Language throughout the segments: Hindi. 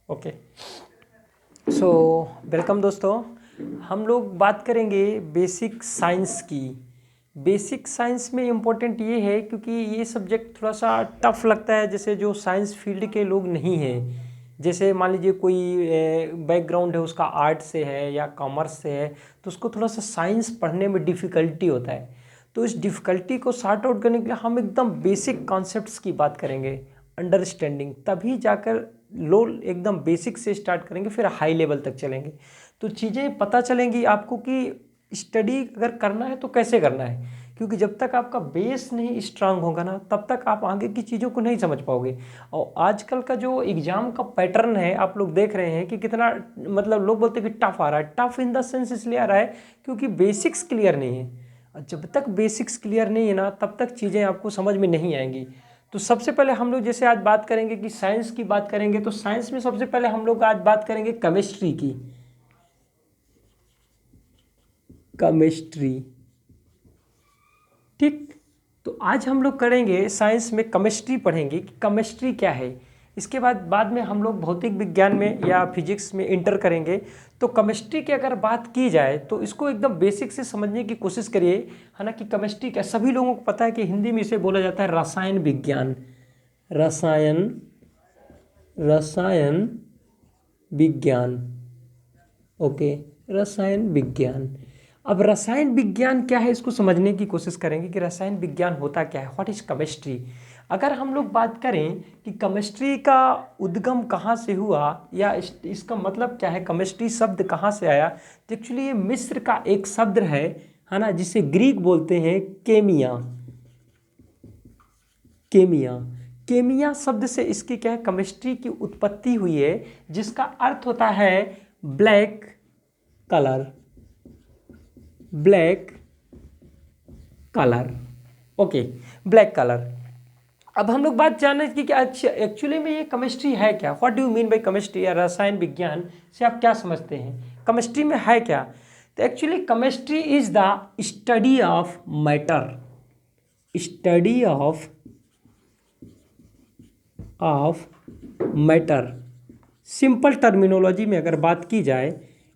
ओके। सो वेलकम दोस्तों। हम लोग बात करेंगे बेसिक साइंस की। बेसिक साइंस में इम्पोर्टेंट ये है क्योंकि ये सब्जेक्ट थोड़ा सा टफ लगता है, जैसे जो साइंस फील्ड के लोग नहीं हैं, जैसे मान लीजिए कोई बैकग्राउंड है उसका आर्ट से है या कॉमर्स से है, तो उसको थोड़ा सा साइंस पढ़ने में डिफ़िकल्टी होता है। तो इस डिफ़िकल्टी को सॉर्ट आउट करने के लिए हम एकदम बेसिक कॉन्सेप्ट्स की बात करेंगे, अंडरस्टैंडिंग, तभी जाकर लो एकदम बेसिक से स्टार्ट करेंगे, फिर हाई लेवल तक चलेंगे। तो चीज़ें पता चलेंगी आपको कि स्टडी अगर करना है तो कैसे करना है, क्योंकि जब तक आपका बेस नहीं स्ट्रांग होगा ना, तब तक आप आगे की चीज़ों को नहीं समझ पाओगे। और आजकल का जो एग्ज़ाम का पैटर्न है आप लोग देख रहे हैं कि कितना, मतलब लोग बोलते हैं कि टफ आ रहा है। टफ इन द सेंस इसलिए आ रहा है क्योंकि बेसिक्स क्लियर नहीं है। और जब तक बेसिक्स क्लियर नहीं है ना, तब तक चीज़ें आपको समझ में नहीं आएंगी। तो सबसे पहले हम लोग जैसे आज बात करेंगे कि साइंस की बात करेंगे, तो साइंस में सबसे पहले हम लोग आज बात करेंगे केमिस्ट्री की। केमिस्ट्री, ठीक। तो आज हम लोग करेंगे साइंस में केमिस्ट्री, पढ़ेंगे कि केमिस्ट्री क्या है। इसके बाद में हम लोग भौतिक विज्ञान में या फिजिक्स में इंटर करेंगे। तो केमिस्ट्री की अगर बात की जाए तो इसको एकदम बेसिक से समझने की कोशिश करिए, है ना। कि केमिस्ट्री क्या, सभी लोगों को पता है कि हिंदी में इसे बोला जाता है रसायन विज्ञान। रसायन, रसायन विज्ञान, ओके, रसायन विज्ञान। अब रसायन विज्ञान क्या है इसको समझने की कोशिश करेंगे कि रसायन विज्ञान होता क्या है, व्हाट इज केमिस्ट्री। अगर हम लोग बात करें कि केमिस्ट्री का उद्गम कहाँ से हुआ या इसका मतलब क्या है, केमिस्ट्री शब्द कहाँ से आया, तो एक्चुअली ये मिस्र का एक शब्द है ना, जिसे ग्रीक बोलते हैं केमिया। केमिया, केमिया शब्द से इसकी क्या है, केमिस्ट्री की उत्पत्ति हुई है, जिसका अर्थ होता है black colour, black colour, okay, black colour. अब हम लोग बात जाने की कि अच्छा एक्चुअली में ये केमिस्ट्री है क्या, what do you mean by chemistry, या रसायन विज्ञान से आप क्या समझते हैं, केमिस्ट्री में है क्या। तो actually chemistry is the study of matter, study of matter. Simple terminology में अगर बात की जाए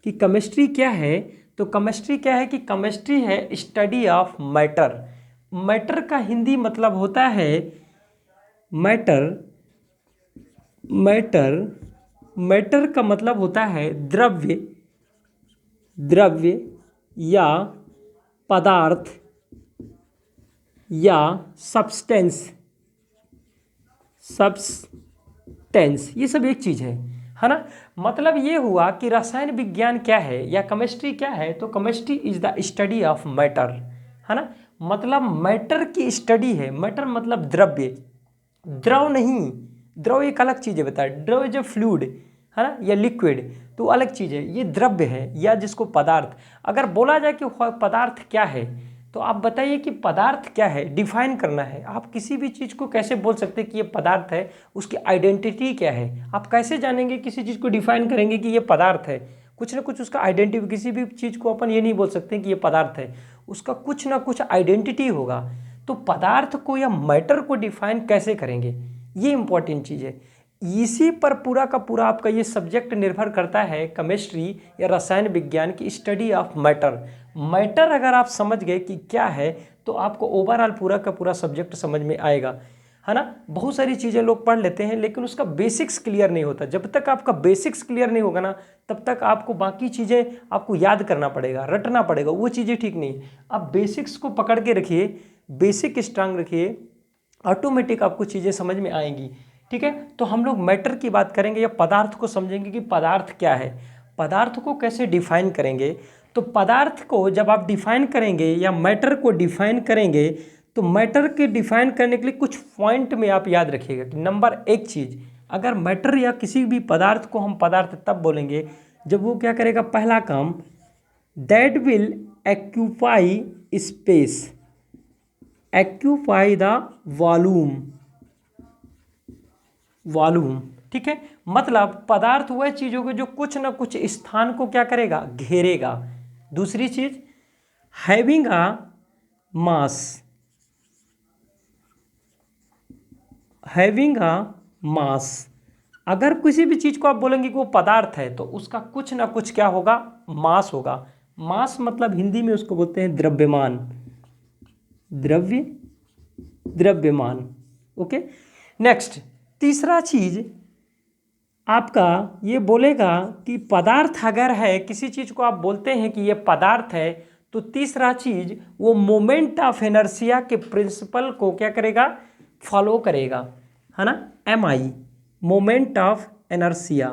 कि केमिस्ट्री क्या है, तो केमिस्ट्री क्या है कि केमिस्ट्री है स्टडी ऑफ मैटर। मैटर का हिंदी मतलब होता है मैटर, मैटर, मैटर का मतलब होता है द्रव्य, द्रव्य या पदार्थ या सब्सटेंस, सब्सटेंस, ये सब एक चीज़ है ना। मतलब ये हुआ कि रसायन विज्ञान क्या है या केमिस्ट्री क्या है, तो chemistry is the study of matter, है ना। मतलब मैटर की स्टडी है। मैटर मतलब द्रव्य, द्रव नहीं, द्रव एक अलग चीज़ है, बता, द्रव जो फ्लूइड है ना या लिक्विड, तो अलग चीज़ है। ये द्रव्य है या जिसको पदार्थ, अगर बोला जाए कि पदार्थ क्या है, तो आप बताइए कि पदार्थ क्या है, डिफाइन करना है। आप किसी भी चीज़ को कैसे बोल सकते हैं कि ये पदार्थ है, उसकी आइडेंटिटी क्या है, आप कैसे जानेंगे, किसी चीज़ को डिफाइन करेंगे कि ये पदार्थ है, कुछ ना कुछ उसका आइडेंटिटी। किसी भी चीज़ को अपन ये नहीं बोल सकते कि ये पदार्थ है, उसका कुछ ना कुछ आइडेंटिटी होगा। तो पदार्थ को या मैटर को डिफाइन कैसे करेंगे, ये इंपॉर्टेंट चीज़ है। इसी पर पूरा का पूरा आपका ये सब्जेक्ट निर्भर करता है, केमिस्ट्री या रसायन विज्ञान की स्टडी ऑफ मैटर। मैटर अगर आप समझ गए कि क्या है, तो आपको ओवरऑल पूरा का पूरा सब्जेक्ट समझ में आएगा, है ना। बहुत सारी चीज़ें लोग पढ़ लेते हैं लेकिन उसका बेसिक्स क्लियर नहीं होता। जब तक आपका बेसिक्स क्लियर नहीं होगा ना, तब तक आपको बाकी चीज़ें आपको याद करना पड़ेगा, रटना पड़ेगा, वो चीज़ें ठीक नहीं। आप बेसिक्स को पकड़ के रखिए, बेसिक स्ट्रांग रखिए, ऑटोमेटिक आपको चीज़ें समझ में आएंगी, ठीक है। तो हम लोग मैटर की बात करेंगे या पदार्थ को समझेंगे कि पदार्थ क्या है, पदार्थ को कैसे डिफाइन करेंगे। तो पदार्थ को जब आप डिफाइन करेंगे या मैटर को डिफाइन करेंगे, तो मैटर के डिफाइन करने के लिए कुछ पॉइंट में आप याद रखिएगा कि नंबर एक चीज़, अगर मैटर या किसी भी पदार्थ को हम पदार्थ तब बोलेंगे जब वो क्या करेगा, पहला काम, that will occupy space, occupy the volume, volume, ठीक है। मतलब पदार्थ वह चीज होगी जो कुछ ना कुछ स्थान को क्या करेगा, घेरेगा। दूसरी चीज, having a mass, having a मास, अगर किसी भी चीज़ को आप बोलेंगे कि वो पदार्थ है तो उसका कुछ ना कुछ क्या होगा, मास होगा। मास मतलब हिंदी में उसको बोलते हैं द्रव्यमान, द्रव्यमान। ओके, नेक्स्ट तीसरा चीज आपका ये बोलेगा कि पदार्थ अगर है, किसी चीज को आप बोलते हैं कि ये पदार्थ है, तो तीसरा चीज वो मोमेंट ऑफ इनर्शिया के प्रिंसिपल को क्या करेगा, फॉलो करेगा, है ना। MI, moment of inertia,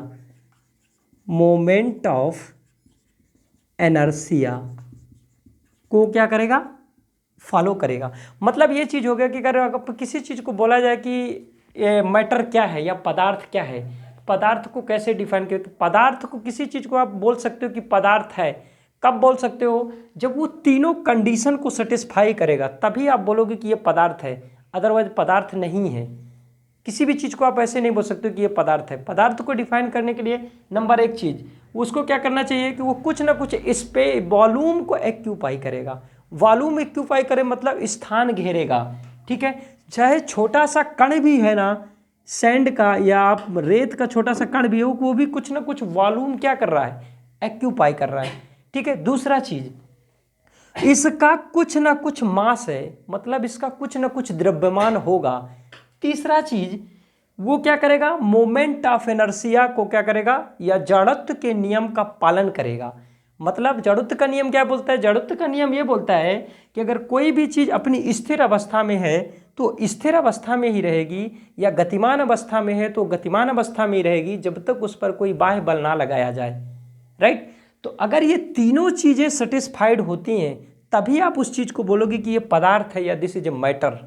moment of inertia को क्या करेगा, फॉलो करेगा। मतलब ये चीज़ हो गया कि अगर किसी चीज़ को बोला जाए कि मैटर क्या है या पदार्थ क्या है, पदार्थ को कैसे डिफाइन किया, तो पदार्थ को किसी चीज़ को आप बोल सकते हो कि पदार्थ है, कब बोल सकते हो, जब वो तीनों कंडीशन को सेटिस्फाई करेगा तभी आप बोलोगे कि ये पदार्थ है, अदरवाइज पदार्थ नहीं है। किसी भी चीज़ को आप ऐसे नहीं बोल सकते कि ये पदार्थ है। पदार्थ को डिफाइन करने के लिए नंबर एक चीज़ उसको क्या करना चाहिए कि वो कुछ ना कुछ वॉल्यूम को एक्यूपाई करेगा। वॉल्यूम एक्यूपाई करे मतलब स्थान घेरेगा, ठीक है। चाहे छोटा सा कण भी है ना, सैंड का या आप रेत का छोटा सा कण भी हो, वो भी कुछ ना कुछ वॉल्यूम क्या कर रहा है, एक्यूपाई कर रहा है, ठीक है। दूसरा चीज इसका कुछ ना कुछ मास है, मतलब इसका कुछ ना कुछ द्रव्यमान होगा। तीसरा चीज वो क्या करेगा, मोमेंट ऑफ इनर्शिया को क्या करेगा, या जड़त्व के नियम का पालन करेगा। मतलब जड़त्व का नियम क्या बोलता है, जड़त्व का नियम ये बोलता है कि अगर कोई भी चीज़ अपनी स्थिर अवस्था में है तो स्थिर अवस्था में ही रहेगी, या गतिमान अवस्था में है तो गतिमान अवस्था में ही रहेगी, जब तक उस पर कोई बाह्य बल ना लगाया जाए, राइट। तो अगर ये तीनों चीज़ें सेटिस्फाइड होती हैं तभी आप उस चीज़ को बोलोगे कि ये पदार्थ है या दिस इज ए मैटर,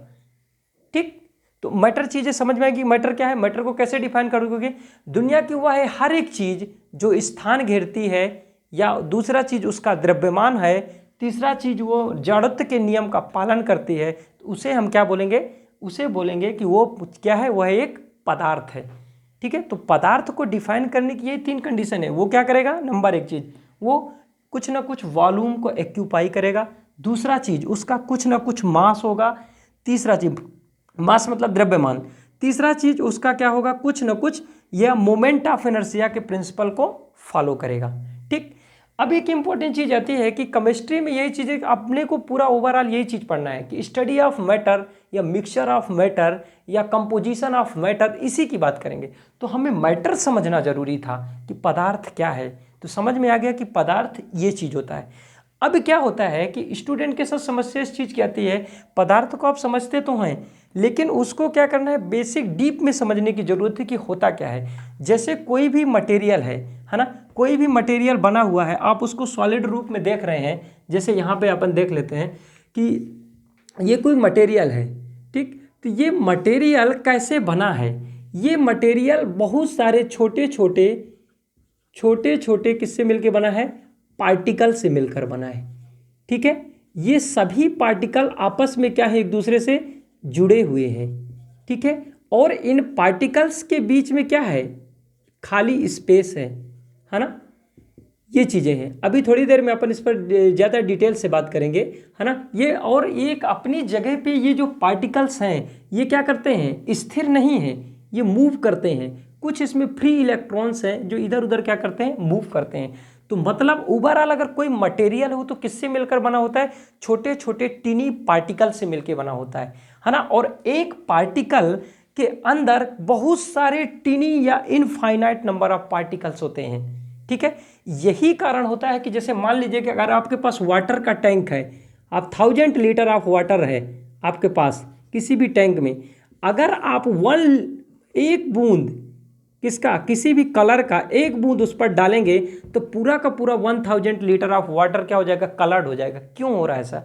ठीक। तो मैटर चीज़ें समझ में आएगी, मैटर क्या है, मैटर को कैसे डिफाइन करोगे, दुनिया की वह है हर एक चीज़ जो स्थान घेरती है, या दूसरा चीज़ उसका द्रव्यमान है, तीसरा चीज़ वो जड़त्व के नियम का पालन करती है, तो उसे हम क्या बोलेंगे, उसे बोलेंगे कि वो क्या है, वह एक पदार्थ है, ठीक है। तो पदार्थ को डिफाइन करने की ये तीन कंडीशन है। वो क्या करेगा, नंबर एक चीज़ वो कुछ ना कुछ वॉल्यूम को एक्यूपाई करेगा, दूसरा चीज़ उसका कुछ ना कुछ मास होगा, तीसरा चीज़ मास मतलब द्रव्यमान, तीसरा चीज उसका क्या होगा, कुछ न कुछ यह मोमेंट ऑफ इनर्शिया के प्रिंसिपल को फॉलो करेगा, ठीक। अब एक इंपॉर्टेंट चीज आती है कि केमिस्ट्री में यही चीज़ें अपने को पूरा ओवरऑल यही चीज पढ़ना है कि स्टडी ऑफ मैटर या मिक्सचर ऑफ मैटर या कंपोजिशन ऑफ मैटर, इसी की बात करेंगे। तो हमें मैटर समझना जरूरी था कि पदार्थ क्या है, तो समझ में आ गया कि पदार्थ ये चीज होता है। अब क्या होता है कि स्टूडेंट के साथ समस्या इस चीज़ की आती है, पदार्थ को आप समझते तो हैं लेकिन उसको क्या करना है, बेसिक डीप में समझने की जरूरत है कि होता क्या है। जैसे कोई भी मटेरियल है ना, कोई भी मटेरियल बना हुआ है, आप उसको सॉलिड रूप में देख रहे हैं, जैसे यहाँ पे अपन देख लेते हैं कि ये कोई मटेरियल है, ठीक। तो ये मटेरियल कैसे बना है, ये मटेरियल बहुत सारे छोटे छोटे किससे मिलकर बना है, पार्टिकल से मिलकर बना है, ठीक है। ये सभी पार्टिकल आपस में क्या है, एक दूसरे से जुड़े हुए हैं, ठीक है। और इन पार्टिकल्स के बीच में क्या है, खाली स्पेस है ना। ये चीज़ें हैं, अभी थोड़ी देर में अपन इस पर ज़्यादा डिटेल से बात करेंगे, है ना। ये और एक अपनी जगह पे ये जो पार्टिकल्स हैं ये क्या करते हैं, स्थिर नहीं हैं, ये मूव करते हैं। कुछ इसमें फ्री इलेक्ट्रॉन्स हैं जो इधर उधर क्या करते हैं, मूव करते हैं। तो मतलब ओवरऑल अगर कोई मटेरियल हो तो किससे मिलकर बना होता है, छोटे छोटे टीनी पार्टिकल से मिलकर बना होता है ना। और एक पार्टिकल के अंदर बहुत सारे टीनी या इनफाइनाइट नंबर ऑफ पार्टिकल्स होते हैं, ठीक है। यही कारण होता है कि जैसे मान लीजिए कि अगर आपके पास वाटर का टैंक है, आप 1000 लीटर ऑफ वाटर है आपके पास किसी भी टैंक में, अगर आप एक बूंद किसका, किसी भी कलर का एक बूंद उस पर डालेंगे तो पूरा का पूरा 1000 लीटर ऑफ वाटर क्या हो जाएगा, कलर्ड हो जाएगा। क्यों हो रहा है ऐसा,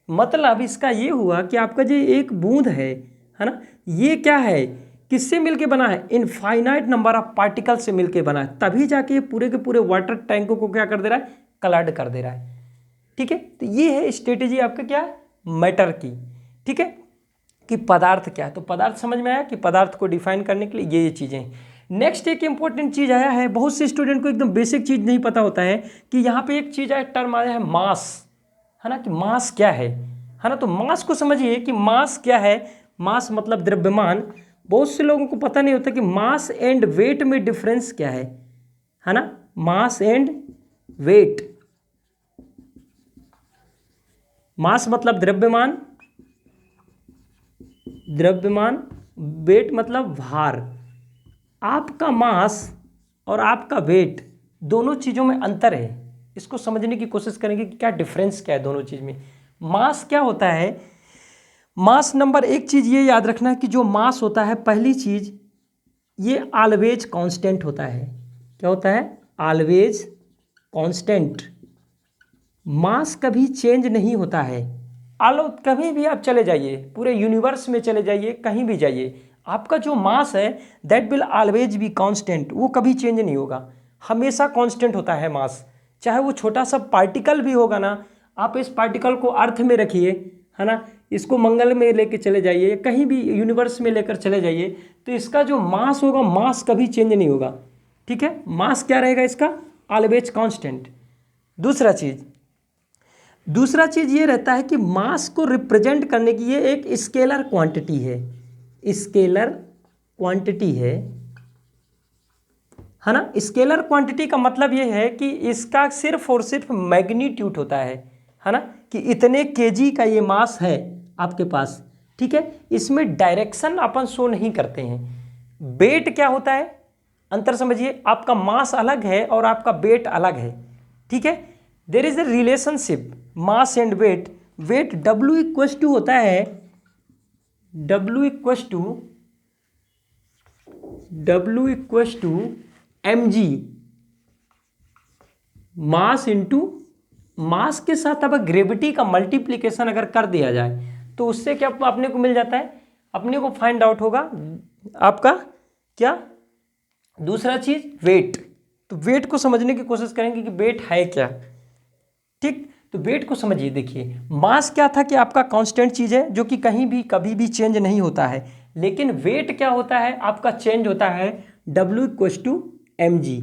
मतलब इसका ये हुआ कि आपका जो एक बूंद है ना, ये क्या है, किससे मिलके बना है, इनफाइनाइट नंबर ऑफ पार्टिकल से मिलके बना है, तभी जाके ये पूरे के पूरे वाटर टैंक को क्या कर दे रहा है, कलर्ड कर दे रहा है, ठीक है। तो ये है स्ट्रेटेजी आपका क्या, मैटर की, ठीक है, कि पदार्थ क्या है। तो पदार्थ समझ में आया कि पदार्थ को डिफाइन करने के लिए ये चीज़ें हैं। नेक्स्ट एक इंपॉर्टेंट चीज़ आया है, बहुत से स्टूडेंट को एकदम बेसिक चीज़ नहीं पता होता है कि यहाँ पे एक चीज़ आया, टर्म आया है मास, है ना, कि मास क्या है ना। तो मास को समझिए कि मास क्या है, मास मतलब द्रव्यमान। बहुत से लोगों को पता नहीं होता कि मास एंड वेट में डिफरेंस क्या है ना। मास एंड वेट, मास मतलब द्रव्यमान, द्रव्यमान, वेट मतलब भार। आपका मास और आपका वेट दोनों चीज़ों में अंतर है। इसको समझने की कोशिश करेंगे कि क्या डिफरेंस क्या है दोनों चीज़ में। मास क्या होता है, मास नंबर एक चीज़ ये याद रखना है कि जो मास होता है, पहली चीज़ ये ऑलवेज कांस्टेंट होता है। क्या होता है, ऑलवेज कांस्टेंट। मास कभी चेंज नहीं होता है। आलो कभी भी आप चले जाइए, पूरे यूनिवर्स में चले जाइए, कहीं भी जाइए, आपका जो मास है that will always be constant, वो कभी चेंज नहीं होगा, हमेशा कांस्टेंट होता है मास। चाहे वो छोटा सा पार्टिकल भी होगा ना, आप इस पार्टिकल को अर्थ में रखिए, है ना, इसको मंगल में लेके चले जाइए, कहीं भी यूनिवर्स में लेकर चले जाइए, तो इसका जो मास होगा, मास कभी चेंज नहीं होगा। ठीक है, मास क्या रहेगा इसका, ऑलवेज कांस्टेंट। दूसरा चीज़ ये रहता है कि मास को रिप्रेजेंट करने की ये एक स्केलर क्वांटिटी है, स्केलर क्वांटिटी है ना। स्केलर क्वांटिटी का मतलब ये है कि इसका सिर्फ और सिर्फ मैग्नीट्यूड होता है ना, कि इतने केजी का ये मास है आपके पास। ठीक है, इसमें डायरेक्शन अपन शो नहीं करते हैं। वेट क्या होता है, अंतर समझिए, आपका मास अलग है और आपका वेट अलग है। ठीक है, there is a relationship mass and weight. Weight W equals to होता है, W equals to mg, mass into, mass के साथ अब ग्रेविटी का मल्टीप्लिकेशन अगर कर दिया जाए तो उससे क्या अपने को मिल जाता है, अपने को फाइंड आउट होगा आपका क्या, दूसरा चीज वेट। तो वेट को समझने की कोशिश करेंगे कि वेट है क्या। ठीक, तो वेट को समझिए, देखिए मास क्या था कि आपका कांस्टेंट चीज़ है जो कि कहीं भी कभी भी चेंज नहीं होता है, लेकिन वेट क्या होता है, आपका चेंज होता है। W equals to mg,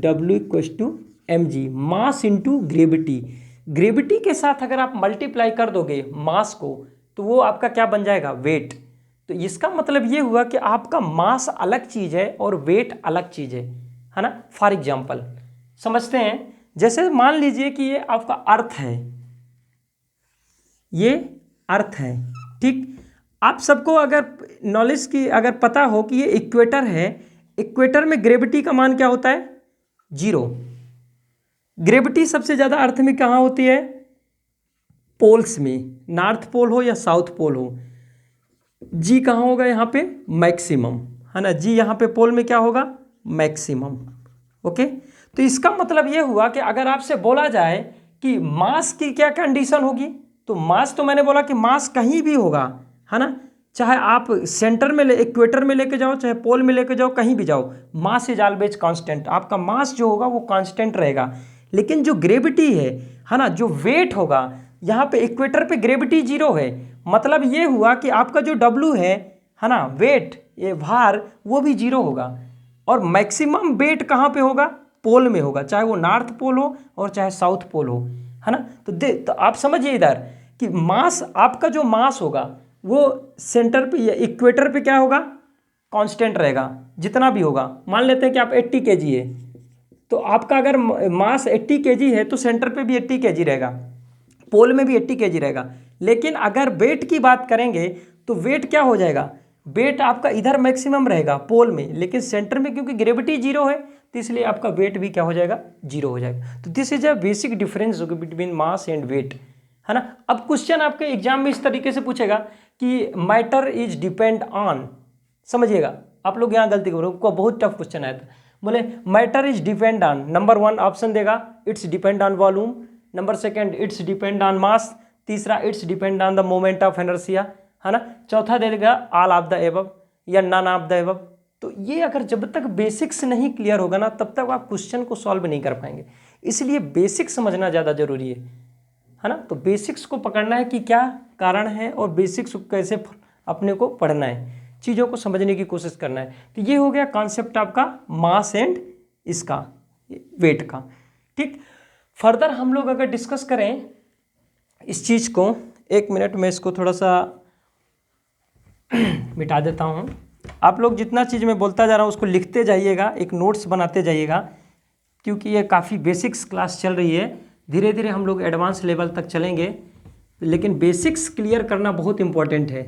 W equals to mg, mass into gravity. Gravity के साथ अगर आप मल्टीप्लाई कर दोगे मास को तो वो आपका क्या बन जाएगा, वेट। तो इसका मतलब ये हुआ कि आपका मास अलग चीज़ है और वेट अलग चीज़ है ना। फॉर एग्जाम्पल समझते हैं, जैसे मान लीजिए कि ये आपका अर्थ है, ये अर्थ है। ठीक, आप सबको अगर नॉलेज की अगर पता हो कि ये इक्वेटर है, इक्वेटर में ग्रेविटी का मान क्या होता है, 0। ग्रेविटी सबसे ज़्यादा अर्थ में कहाँ होती है, पोल्स में, नॉर्थ पोल हो या साउथ पोल हो। जी कहाँ होगा यहाँ पे, मैक्सिमम, है ना। जी यहाँ पे पोल में क्या होगा, मैक्सिमम। ओके, तो इसका मतलब ये हुआ कि अगर आपसे बोला जाए कि मास की क्या कंडीशन होगी, तो मास तो मैंने बोला कि मास कहीं भी होगा, है ना, चाहे आप सेंटर में इक्वेटर में लेके जाओ, चाहे पोल में लेके जाओ, कहीं भी जाओ, मास इज ऑलवेज कांस्टेंट। आपका मास जो होगा वो कांस्टेंट रहेगा। लेकिन जो ग्रेविटी है ना, जो वेट होगा, यहाँ पे इक्वेटर पे ग्रेविटी 0 है, मतलब ये हुआ कि आपका जो W है ना, वेट, ये भार, वो भी 0 होगा। और मैक्सिमम वेट कहाँ पे होगा, पोल में होगा, चाहे वो नॉर्थ पोल हो और चाहे साउथ पोल हो, है ना। तो आप समझिए इधर कि मास, आपका जो मास होगा वो सेंटर पे या इक्वेटर पे क्या होगा, कांस्टेंट रहेगा, जितना भी होगा। मान लेते हैं कि आप 80 kg है, तो आपका अगर मास 80 kg है तो सेंटर पे भी 80 kg रहेगा, पोल में भी 80 kg रहेगा। लेकिन अगर वेट की बात करेंगे तो वेट क्या हो जाएगा, वेट आपका इधर मैक्सिमम रहेगा पोल में, लेकिन सेंटर में क्योंकि ग्रेविटी 0 है तो इसलिए आपका वेट भी क्या हो जाएगा, 0 हो जाएगा। तो this is a basic difference between mass and weight, है ना। अब क्वेश्चन आपके एग्जाम में इस तरीके से पूछेगा कि मैटर इज डिपेंड ऑन, समझिएगा आप लोग यहाँ गलती करो, को बहुत टफ क्वेश्चन आया था। बोले matter is depend on, number 1 option देगा it's depend on volume, number 2 it's depend on mass, तीसरा it's depend on the moment of inertia, है ना, चौथा दे देगा ऑल ऑफ द एबव या नन ऑफ द एबव। तो ये अगर जब तक बेसिक्स नहीं क्लियर होगा ना, तब तक आप क्वेश्चन को सॉल्व नहीं कर पाएंगे। इसलिए बेसिक समझना ज़्यादा जरूरी है ना। तो बेसिक्स को पकड़ना है कि क्या कारण है और बेसिक्स को कैसे अपने को पढ़ना है, चीज़ों को समझने की कोशिश करना है। तो ये हो गया कॉन्सेप्ट आपका मास एंड इसका वेट का। ठीक, फर्दर हम लोग अगर डिस्कस करें इस चीज़ को, 1 मिनट में इसको थोड़ा सा मिटा देता हूँ। आप लोग जितना चीज़ मैं बोलता जा रहा हूँ उसको लिखते जाइएगा, एक नोट्स बनाते जाइएगा, क्योंकि ये काफ़ी बेसिक्स क्लास चल रही है। धीरे धीरे हम लोग एडवांस लेवल तक चलेंगे, लेकिन बेसिक्स क्लियर करना बहुत इंपॉर्टेंट है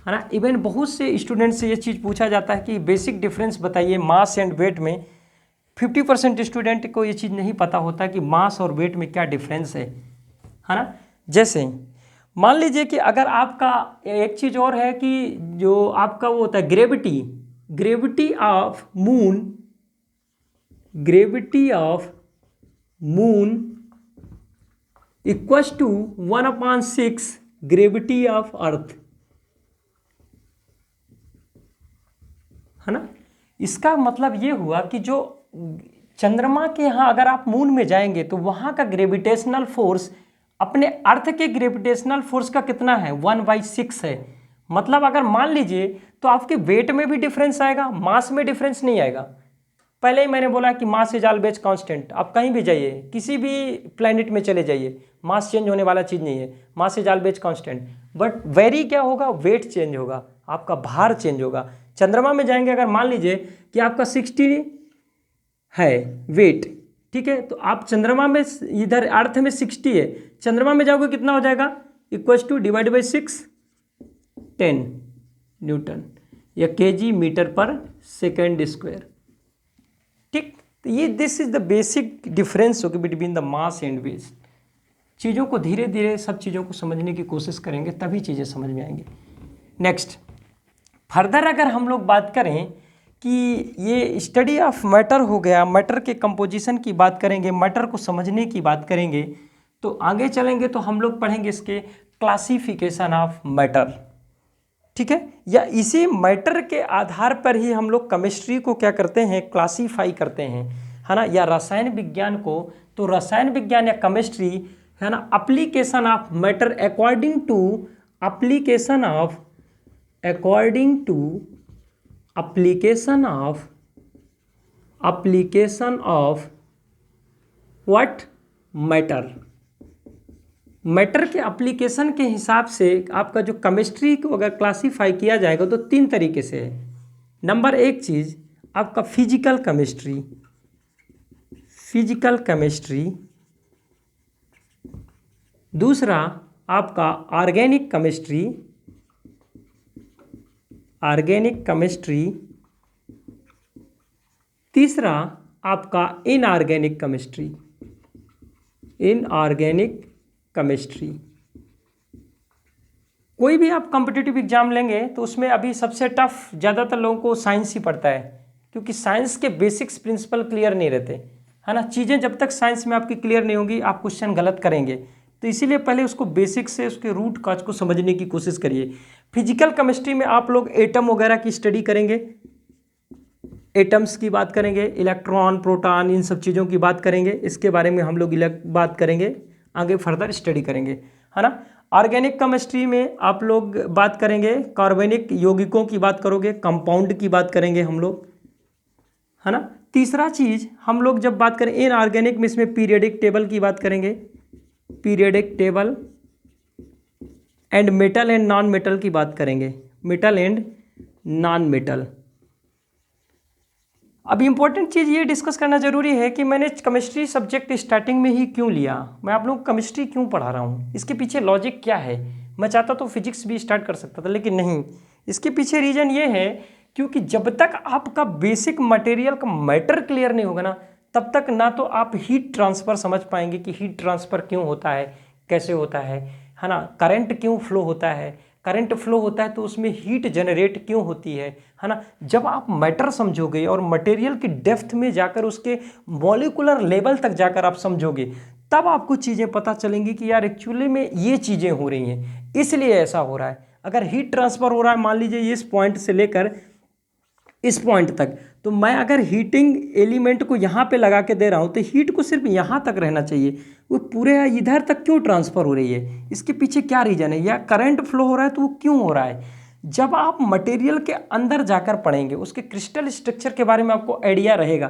ना। इवन बहुत से स्टूडेंट से ये चीज़ पूछा जाता है कि बेसिक डिफरेंस बताइए मास एंड वेट में। 50% स्टूडेंट को ये चीज़ नहीं पता होता कि मास और वेट में क्या डिफरेंस है ना। जैसे मान लीजिए कि अगर आपका एक चीज़ और है कि जो आपका वो होता है gravity of moon equals to 1/6 gravity of earth, है ना। इसका मतलब ये हुआ कि जो चंद्रमा के यहाँ अगर आप मून में जाएंगे तो वहाँ का ग्रेविटेशनल फोर्स अपने अर्थ के ग्रेविटेशनल फोर्स का कितना है, 1/6 है। मतलब अगर मान लीजिए तो आपके वेट में भी डिफरेंस आएगा, मास में डिफरेंस नहीं आएगा। पहले ही मैंने बोला कि मास इज ऑलवेज कांस्टेंट। आप कहीं भी जाइए, किसी भी प्लैनेट में चले जाइए, मास चेंज होने वाला चीज़ नहीं है, mass is always constant. But very क्या होगा, वेट चेंज होगा, आपका भार चेंज होगा। चंद्रमा में जाएंगे, अगर मान लीजिए कि आपका 60 है वेट, ठीक है, तो आप चंद्रमा में, इधर अर्थ में 60 है, चंद्रमा में जाओगे कितना हो जाएगा, equals to divide by 6 10 newton या केजी मीटर पर सेकेंड स्क्वायर। ठीक, तो ये this is the basic difference होगी between the mass and weight. चीज़ों को धीरे धीरे सब चीज़ों को समझने की कोशिश करेंगे तभी चीज़ें समझ में आएंगी। नेक्स्ट फर्दर अगर हम लोग बात करें कि ये स्टडी ऑफ मैटर हो गया, मैटर के कंपोजिशन की बात करेंगे, मैटर को समझने की बात करेंगे, तो आगे चलेंगे तो हम लोग पढ़ेंगे इसके क्लासिफिकेशन ऑफ मैटर, ठीक है। या इसी मैटर के आधार पर ही हम लोग केमिस्ट्री को क्या करते हैं, क्लासीफाई करते हैं, है ना। या रसायन विज्ञान को, तो रसायन विज्ञान या केमिस्ट्री, है ना, application of matter according to application of what matter. Matter के एप्लीकेशन के हिसाब से आपका जो केमिस्ट्री को अगर क्लासीफाई किया जाएगा तो 3 तरीके से है। नंबर 1 चीज़ आपका फिजिकल केमिस्ट्री, दूसरा आपका ऑर्गेनिक केमिस्ट्री, तीसरा आपका इनऑर्गेनिक केमिस्ट्री। कोई भी आप कॉम्पिटिटिव एग्जाम लेंगे तो उसमें अभी सबसे टफ ज़्यादातर लोगों को साइंस ही पड़ता है, क्योंकि साइंस के बेसिक्स प्रिंसिपल क्लियर नहीं रहते, है ना। चीज़ें जब तक साइंस में आपकी क्लियर नहीं होगी आप क्वेश्चन गलत करेंगे, तो इसीलिए पहले उसको बेसिक से उसके रूट काज को समझने की कोशिश करिए। फिजिकल केमिस्ट्री में आप लोग एटम वगैरह की स्टडी करेंगे, एटम्स की बात करेंगे, इलेक्ट्रॉन, प्रोटॉन, इन सब चीज़ों की बात करेंगे। इसके बारे में हम लोग बात करेंगे, आगे फर्दर स्टडी करेंगे, है ना। ऑर्गेनिक केमिस्ट्री में आप लोग बात करेंगे कार्बनिक यौगिकों की बात करोगे, कंपाउंड की बात करेंगे हम लोग, है ना। तीसरा चीज़ हम लोग जब बात करें इनऑर्गेनिक में, इसमें पीरियडिक टेबल की बात करेंगे, periodic table and metal and non metal की बात करेंगे, मेटल एंड नॉन मेटल। अब इम्पोर्टेंट चीज़ ये डिस्कस करना जरूरी है कि मैंने केमिस्ट्री सब्जेक्ट स्टार्टिंग में ही क्यों लिया, मैं आप लोगों को केमिस्ट्री क्यों पढ़ा रहा हूँ, इसके पीछे लॉजिक क्या है। मैं चाहता तो फिजिक्स भी स्टार्ट कर सकता था, लेकिन नहीं, इसके पीछे रीज़न ये है क्योंकि जब तक आपका बेसिक मटेरियल का मैटर क्लियर नहीं होगा ना, तब तक ना तो आप हीट ट्रांसफ़र समझ पाएंगे कि हीट ट्रांसफ़र क्यों होता है, कैसे होता है ना। करंट क्यों फ्लो होता है, करंट फ्लो होता है तो उसमें हीट जनरेट क्यों होती है ना। जब आप मैटर समझोगे और मटेरियल की डेप्थ में जाकर उसके मॉलिक्यूलर लेवल तक जाकर आप समझोगे, तब आपको चीज़ें पता चलेंगी कि यार एक्चुअली में ये चीज़ें हो रही हैं, इसलिए ऐसा हो रहा है। अगर हीट ट्रांसफ़र हो रहा है मान लीजिए इस पॉइंट से लेकर इस पॉइंट तक, तो मैं अगर हीटिंग एलिमेंट को यहाँ पे लगा के दे रहा हूँ तो हीट को सिर्फ यहाँ तक रहना चाहिए, वो पूरे इधर तक क्यों ट्रांसफ़र हो रही है, इसके पीछे क्या रीज़न है, या करंट फ्लो हो रहा है तो वो क्यों हो रहा है। जब आप मटेरियल के अंदर जाकर पढ़ेंगे, उसके क्रिस्टल स्ट्रक्चर के बारे में आपको आइडिया रहेगा,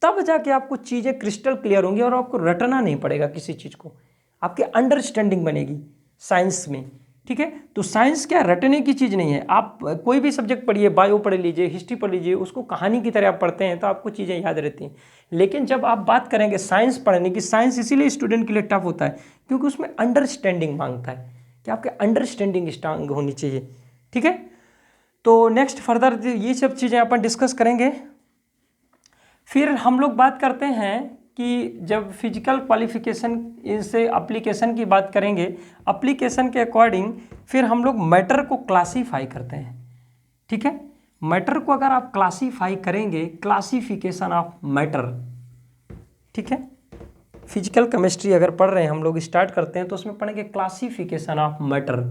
तब जाके आपको चीज़ें क्रिस्टल क्लियर होंगी और आपको रटना नहीं पड़ेगा किसी चीज़ को, आपकी अंडरस्टैंडिंग बनेगी साइंस में ठीक है। तो साइंस क्या रटने की चीज़ नहीं है। आप कोई भी सब्जेक्ट पढ़िए, बायो पढ़ लीजिए, हिस्ट्री पढ़ लीजिए, उसको कहानी की तरह आप पढ़ते हैं तो आपको चीज़ें याद रहती हैं। लेकिन जब आप बात करेंगे साइंस पढ़ने की, साइंस इसीलिए स्टूडेंट के लिए टफ होता है क्योंकि उसमें अंडरस्टैंडिंग मांगता है कि आपके अंडरस्टैंडिंग स्ट्रांग होनी चाहिए। ठीक है। तो नेक्स्ट फर्दर ये सब चीज़ें अपन डिस्कस करेंगे। फिर हम लोग बात करते हैं कि जब फिजिकल क्वालिफिकेशन से एप्लीकेशन की बात करेंगे, एप्लीकेशन के अकॉर्डिंग फिर हम लोग मैटर को क्लासीफाई करते हैं। ठीक है। मैटर को अगर आप क्लासीफाई करेंगे, क्लासिफिकेशन ऑफ मैटर, ठीक है। फिजिकल केमिस्ट्री अगर पढ़ रहे हैं हम लोग, स्टार्ट करते हैं तो उसमें पढ़ेंगे क्लासिफिकेशन ऑफ मैटर।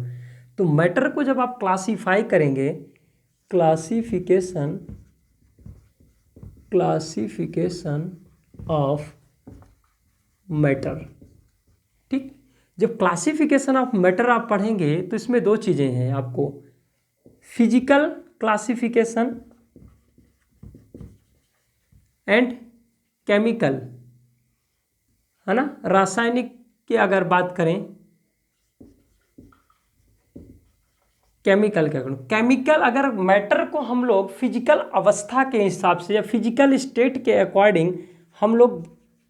तो मैटर को जब आप क्लासीफाई करेंगे, क्लासिफिकेशन ऑफ मैटर, ठीक। जब क्लासिफिकेशन ऑफ मैटर आप पढ़ेंगे तो इसमें दो चीज़ें हैं आपको, फिजिकल क्लासिफिकेशन एंड केमिकल, है ना। रासायनिक की अगर बात करें, केमिकल क्या करूँ, केमिकल अगर मैटर को हम लोग फिजिकल अवस्था के हिसाब से या फिजिकल स्टेट के अकॉर्डिंग हम लोग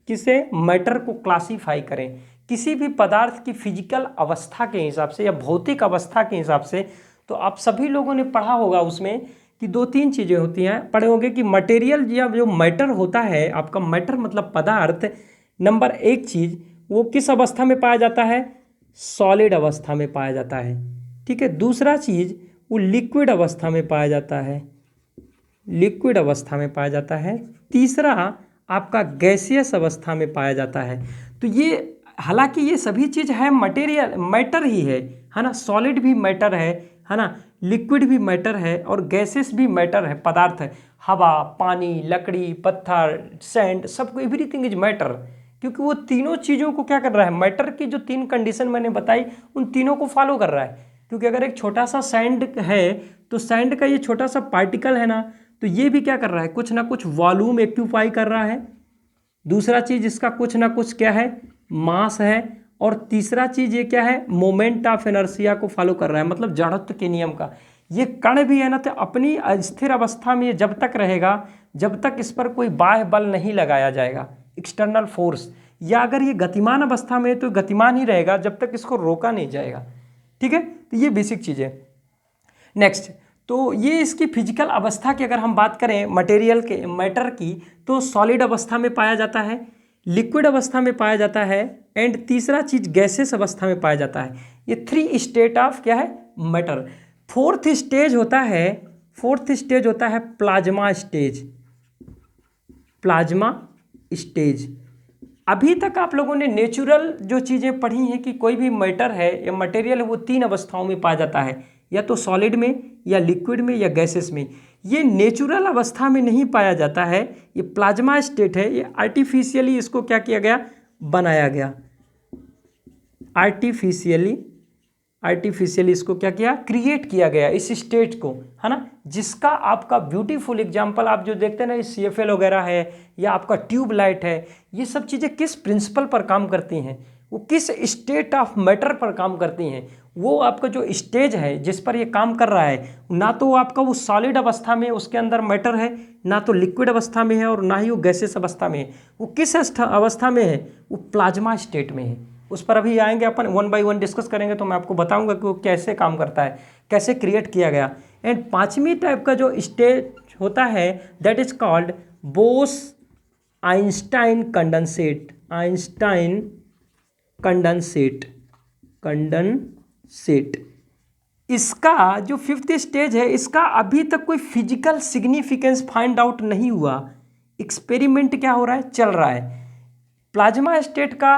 किसे मैटर को क्लासीफाई करें, किसी भी पदार्थ की फिजिकल अवस्था के हिसाब से या भौतिक अवस्था के हिसाब से, तो आप सभी लोगों ने पढ़ा होगा उसमें कि दो तीन चीज़ें होती हैं, पढ़े होंगे कि मटेरियल या जो मैटर होता है आपका, मैटर मतलब पदार्थ, नंबर एक चीज़ वो किस अवस्था में पाया जाता है, सॉलिड अवस्था में पाया जाता है। ठीक है। दूसरा चीज़ वो लिक्विड अवस्था में पाया जाता है, लिक्विड अवस्था में पाया जाता है। तीसरा आपका गैसियस अवस्था में पाया जाता है। तो ये हालांकि ये सभी चीज़ है मटेरियल, मैटर ही है ना। सॉलिड भी मैटर है ना, लिक्विड भी मैटर है और गैसेस भी मैटर है, पदार्थ है। हवा, पानी, लकड़ी, पत्थर, सैंड, सब एवरीथिंग इज मैटर, क्योंकि वो तीनों चीज़ों को क्या कर रहा है, मैटर की जो तीन कंडीशन मैंने बताई उन तीनों को फॉलो कर रहा है। क्योंकि अगर एक छोटा सा सैंड है तो सैंड का ये छोटा सा पार्टिकल है ना, तो ये भी क्या कर रहा है, कुछ ना कुछ वॉल्यूम एक्यूपाई कर रहा है। दूसरा चीज़ इसका कुछ ना कुछ क्या है, मास है। और तीसरा चीज़ ये क्या है, मोमेंट ऑफ इनर्शिया को फॉलो कर रहा है, मतलब जड़त्व के नियम का। ये कण भी है ना, तो अपनी स्थिर अवस्था में ये जब तक रहेगा जब तक इस पर कोई बाह्य बल नहीं लगाया जाएगा, एक्सटर्नल फोर्स, या अगर ये गतिमान अवस्था में है तो गतिमान ही रहेगा जब तक इसको रोका नहीं जाएगा। ठीक है। तो ये बेसिक चीज़ है। नेक्स्ट, तो ये इसकी फिजिकल अवस्था की अगर हम बात करें मटेरियल के, मैटर की, तो सॉलिड अवस्था में पाया जाता है, लिक्विड अवस्था में पाया जाता है, एंड तीसरा चीज गैसेस अवस्था में पाया जाता है। ये थ्री स्टेट ऑफ क्या है, मैटर। फोर्थ स्टेज होता है प्लाज्मा स्टेज, प्लाज्मा स्टेज। अभी तक आप लोगों ने नेचुरल जो चीज़ें पढ़ी हैं कि कोई भी मैटर है या मटेरियल है वो तीन अवस्थाओं में पाया जाता है, या तो सॉलिड में या लिक्विड में या गैसेस में। ये नेचुरल अवस्था में नहीं पाया जाता है, ये प्लाज्मा स्टेट है, ये आर्टिफिशियली इसको क्या किया गया, बनाया गया। आर्टिफिशियली इसको क्या किया, क्रिएट किया गया इस स्टेट को, है ना। जिसका आपका ब्यूटीफुल एग्जांपल आप जो देखते हैं ना, CFL वगैरह है या आपका ट्यूब लाइट है, ये सब चीज़ें किस प्रिंसिपल पर काम करती हैं, वो किस स्टेट ऑफ मैटर पर काम करती हैं। वो आपका जो स्टेज है जिस पर ये काम कर रहा है, ना तो आपका वो सॉलिड अवस्था में उसके अंदर मैटर है, ना तो लिक्विड अवस्था में है, और ना ही वो गैसेस अवस्था में है। वो किस अवस्था में है, वो प्लाज्मा स्टेट में है। उस पर अभी आएंगे अपन, 1 बाय 1 डिस्कस करेंगे, तो मैं आपको बताऊंगा कि वो कैसे काम करता है, कैसे क्रिएट किया गया। एंड पांचवी टाइप का जो स्टेज होता है that is called Bose Einstein condensate, Einstein condensate. इसका जो फिफ्थ स्टेज है, इसका अभी तक कोई फिजिकल सिग्निफिकेंस फाइंड आउट नहीं हुआ। एक्सपेरिमेंट क्या हो रहा है, चल रहा है। प्लाज्मा स्टेट का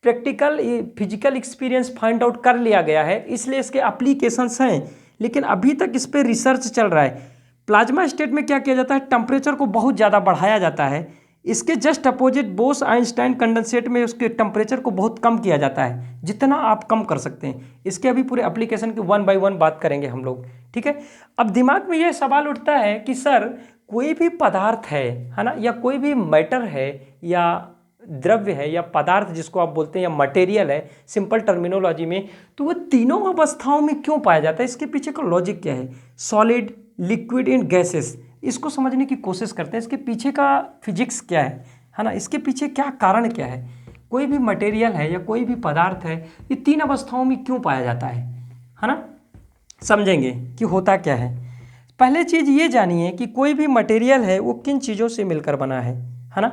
practical physical experience find out कर लिया गया है, इसलिए इसके एप्लीकेशंस हैं, लेकिन अभी तक इस पर रिसर्च चल रहा है। प्लाज्मा स्टेट में क्या किया जाता है, टेम्परेचर को बहुत ज़्यादा बढ़ाया जाता है। इसके just opposite Bose Einstein condensate में उसके टेम्परेचर को बहुत कम किया जाता है, जितना आप कम कर सकते हैं। इसके अभी पूरे एप्लीकेशन की 1 बाय 1 बात करेंगे हम लोग। ठीक है। अब दिमाग में यह सवाल उठता है कि सर कोई भी पदार्थ है ना, या कोई भी मैटर है या द्रव्य है या पदार्थ जिसको आप बोलते हैं या मटेरियल है सिंपल टर्मिनोलॉजी में, तो वो तीनों अवस्थाओं में क्यों पाया जाता है, इसके पीछे का लॉजिक क्या है। सॉलिड, लिक्विड एंड गैसेस, इसको समझने की कोशिश करते हैं, इसके पीछे का फिजिक्स क्या है ना, इसके पीछे क्या कारण क्या है। कोई भी मटेरियल है या कोई भी पदार्थ है, ये तीन अवस्थाओं में क्यों पाया जाता है ना, समझेंगे कि होता क्या है। पहले चीज़ ये जानिए कि कोई भी मटेरियल है वो किन चीज़ों से मिलकर बना है ना।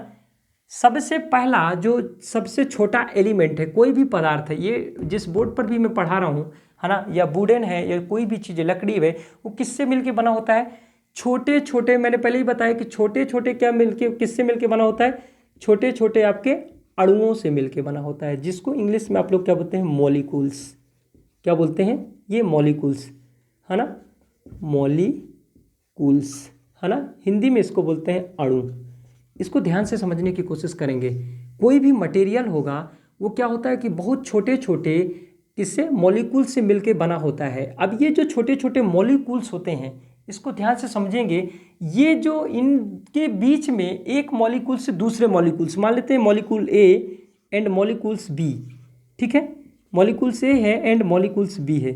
सबसे पहला जो सबसे छोटा एलिमेंट है कोई भी पदार्थ है, ये जिस बोर्ड पर भी मैं पढ़ा रहा हूँ है ना, या वुडन है या कोई भी चीज़ लकड़ी है, वो किससे मिलके बना होता है, छोटे छोटे, मैंने पहले ही बताया कि छोटे छोटे क्या मिलके किससे मिलके बना होता है, छोटे छोटे आपके अणुओं से मिलके बना होता है, जिसको इंग्लिश में आप लोग क्या बोलते हैं, मॉलिक्यूल्स। क्या बोलते हैं, ये मॉलिक्यूल्स है ना, मॉलिक्यूल्स है ना, हिंदी में इसको बोलते हैं अणु। इसको ध्यान से समझने की कोशिश करेंगे। कोई भी मटेरियल होगा वो क्या होता है कि बहुत छोटे छोटे किससे, मॉलिक्यूल से मिलके बना होता है। अब ये जो छोटे छोटे मॉलिक्यूल्स होते हैं इसको ध्यान से समझेंगे, ये जो इनके बीच में एक मॉलिक्यूल से दूसरे मॉलिक्यूल्स, मान लेते हैं molecule A and molecules B, ठीक है, मॉलिक्यूल्स ए है एंड मॉलिक्यूल्स बी है,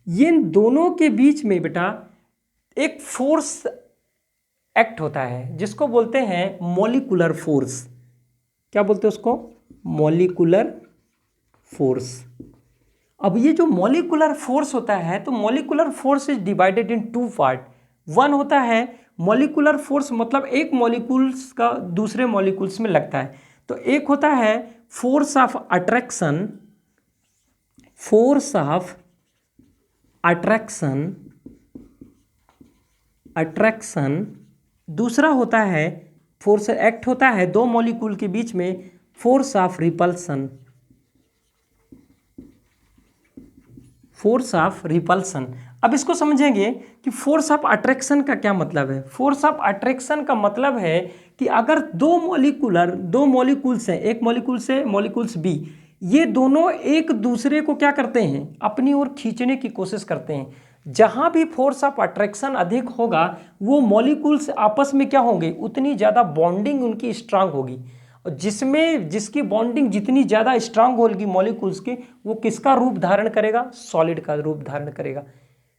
ये दोनों के बीच में बेटा एक फोर्स एक्ट होता है जिसको बोलते हैं मॉलिक्यूलर फोर्स। क्या बोलते हैं उसको, मॉलिक्यूलर फोर्स। अब ये जो मॉलिक्यूलर फोर्स होता है, तो molecular force is divided in two part. One होता है मॉलिक्यूलर फोर्स, मतलब एक मॉलिक्यूल्स का दूसरे मॉलिक्यूल्स में लगता है, तो एक होता है force of attraction, force of attraction, attraction. दूसरा होता है फोर्स एक्ट होता है दो मॉलिक्यूल के बीच में, force of repulsion, force of repulsion. अब इसको समझेंगे कि फोर्स ऑफ अट्रैक्शन का क्या मतलब है। फोर्स ऑफ अट्रैक्शन का मतलब है कि अगर दो मॉलिक्यूल्स हैं, एक मॉलिक्यूल से मॉलिक्यूल्स बी, ये दोनों एक दूसरे को क्या करते हैं, अपनी ओर खींचने की कोशिश करते हैं। जहां भी फोर्स ऑफ अट्रैक्शन अधिक होगा वो मॉलिक्यूल्स आपस में क्या होंगे, उतनी ज़्यादा बॉन्डिंग उनकी स्ट्रांग होगी, और जिसकी बॉन्डिंग जितनी ज़्यादा स्ट्रांग होगी मॉलिक्यूल्स की, वो किसका रूप धारण करेगा, सॉलिड का रूप धारण करेगा।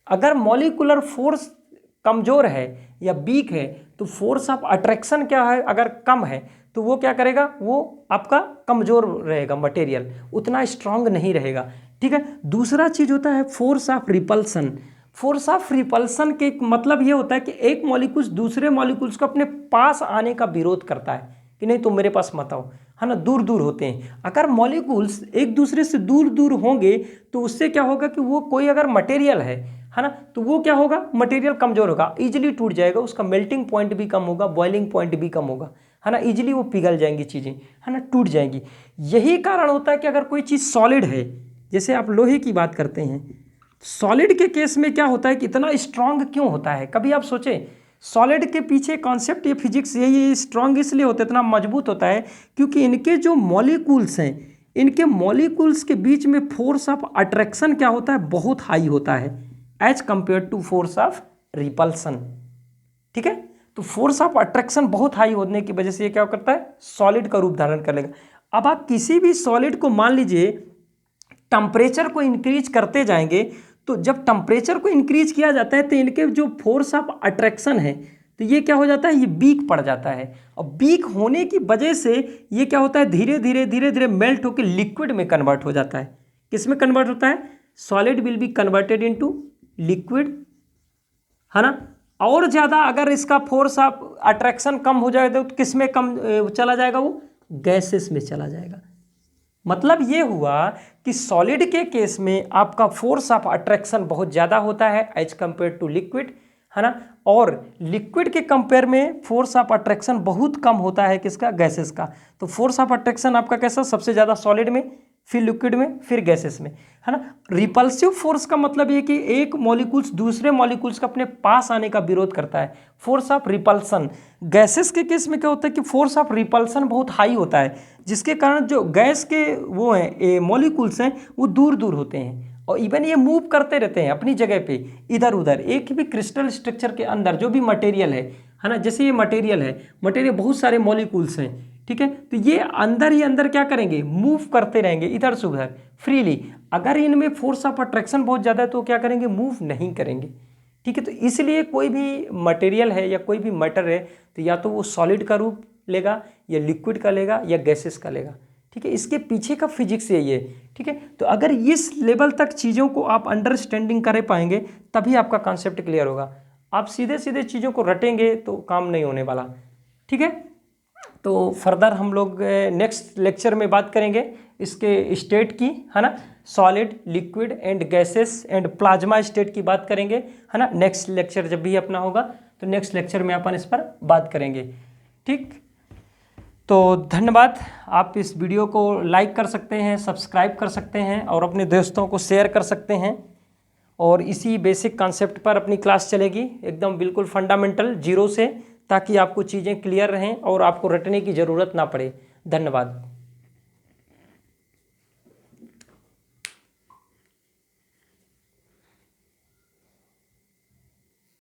अगर मॉलिक्यूलर फोर्स कमज़ोर है या वीक है तो फोर्स ऑफ अट्रैक्शन क्या है, अगर कम है तो वो क्या करेगा, वो आपका कमज़ोर रहेगा, मटेरियल उतना स्ट्रांग नहीं रहेगा, ठीक है। दूसरा चीज़ होता है force of repulsion. Force of repulsion के मतलब ये होता है कि एक मॉलिक्यूल्स दूसरे मॉलिक्यूल्स को अपने पास आने का विरोध करता है कि नहीं तुम मेरे पास मत आओ, है ना, दूर दूर होते हैं। अगर मॉलिक्यूल्स एक दूसरे से दूर दूर होंगे तो उससे क्या होगा कि वो कोई अगर मटेरियल है ना, तो वो क्या होगा, मटेरियल कमज़ोर होगा, इजीली टूट जाएगा, उसका मेल्टिंग पॉइंट भी कम होगा, बॉइलिंग पॉइंट भी कम होगा, है ना, इजीली वो पिघल जाएंगी चीज़ें, है ना, टूट जाएंगी। यही कारण होता है कि अगर कोई चीज़ सॉलिड है, जैसे आप लोहे की बात करते हैं, सॉलिड के केस में क्या होता है कि इतना स्ट्रांग क्यों होता है, कभी आप सोचें। सॉलिड के पीछे कॉन्सेप्ट ये फिजिक्स यही स्ट्रांग इसलिए होता है, इतना मजबूत होता है क्योंकि इनके जो मॉलिक्यूल्स हैं, इनके मॉलिक्यूल्स के बीच में फोर्स ऑफ अट्रैक्शन क्या होता है, बहुत हाई होता है as compare to force of repulsion, ठीक है। तो फोर्स ऑफ अट्रैक्शन बहुत हाई होने की वजह से ये क्या करता है, सॉलिड का रूप धारण कर लेगा। अब आप किसी भी सॉलिड को मान लीजिए टेम्परेचर को इंक्रीज करते जाएंगे, तो जब टेम्परेचर को इंक्रीज किया जाता है तो इनके जो फोर्स ऑफ अट्रैक्शन है तो ये क्या हो जाता है, ये वीक पड़ जाता है, और वीक होने की वजह से ये क्या होता है, धीरे धीरे मेल्ट होकर लिक्विड में कन्वर्ट हो जाता है। किस में कन्वर्ट होता है, solid will be converted into liquid, है ना। और ज़्यादा अगर इसका फोर्स ऑफ अट्रैक्शन कम हो जाएगा तो किस में कम चला जाएगा, वो गैसेस में चला जाएगा। मतलब ये हुआ कि सॉलिड के केस में आपका फोर्स ऑफ अट्रैक्शन बहुत ज़्यादा होता है एज कंपेयर टू लिक्विड, है ना, और लिक्विड के कंपेयर में फोर्स ऑफ अट्रैक्शन बहुत कम होता है किसका, गैसेस का। तो फोर्स ऑफ अट्रैक्शन आपका कैसा, सबसे ज़्यादा सॉलिड में, फिर लिक्विड में, फिर गैसेस में, है ना। रिपल्सिव फोर्स का मतलब ये कि एक मॉलिक्यूल्स दूसरे मॉलिक्यूल्स का अपने पास आने का विरोध करता है, फोर्स ऑफ रिपल्सन। गैसेस के केस में क्या होता है कि फोर्स ऑफ रिपल्सन बहुत हाई होता है, जिसके कारण जो गैस के वो हैं मॉलिक्यूल्स हैं वो दूर दूर होते हैं, और इवन ये मूव करते रहते हैं अपनी जगह पे इधर उधर। एक भी क्रिस्टल स्ट्रक्चर के अंदर जो भी मटेरियल है ना, जैसे ये मटेरियल है, मटेरियल बहुत सारे मॉलिक्यूल्स हैं, ठीक है। तो ये अंदर ही अंदर क्या करेंगे, मूव करते रहेंगे इधर से उधर फ्रीली। अगर इनमें फोर्स ऑफ अट्रैक्शन बहुत ज़्यादा है तो क्या करेंगे, मूव नहीं करेंगे, ठीक है। तो इसलिए कोई भी मटेरियल है या कोई भी मैटर है तो या तो वो सॉलिड का रूप लेगा या लिक्विड का लेगा या गैसेस का लेगा, ठीक है। इसके पीछे का फिजिक्स यही है, ठीक है। तो अगर इस लेवल तक चीज़ों को आप अंडरस्टैंडिंग कर पाएंगे तभी आपका कॉन्सेप्ट क्लियर होगा। आप सीधे सीधे चीज़ों को रटेंगे तो काम नहीं होने वाला, ठीक है। तो फर्दर हम लोग नेक्स्ट लेक्चर में बात करेंगे इसके स्टेट की, है ना, solid, liquid and gases and plasma state की बात करेंगे, है ना। नेक्स्ट लेक्चर जब भी अपना होगा तो नेक्स्ट लेक्चर में अपन इस पर बात करेंगे, ठीक। तो धन्यवाद। आप इस वीडियो को लाइक कर सकते हैं, सब्सक्राइब कर सकते हैं और अपने दोस्तों को शेयर कर सकते हैं। और इसी बेसिक कॉन्सेप्ट पर अपनी क्लास चलेगी एकदम बिल्कुल फंडामेंटल जीरो से, ताकि आपको चीज़ें क्लियर रहें और आपको रटने की ज़रूरत ना पड़े। धन्यवाद।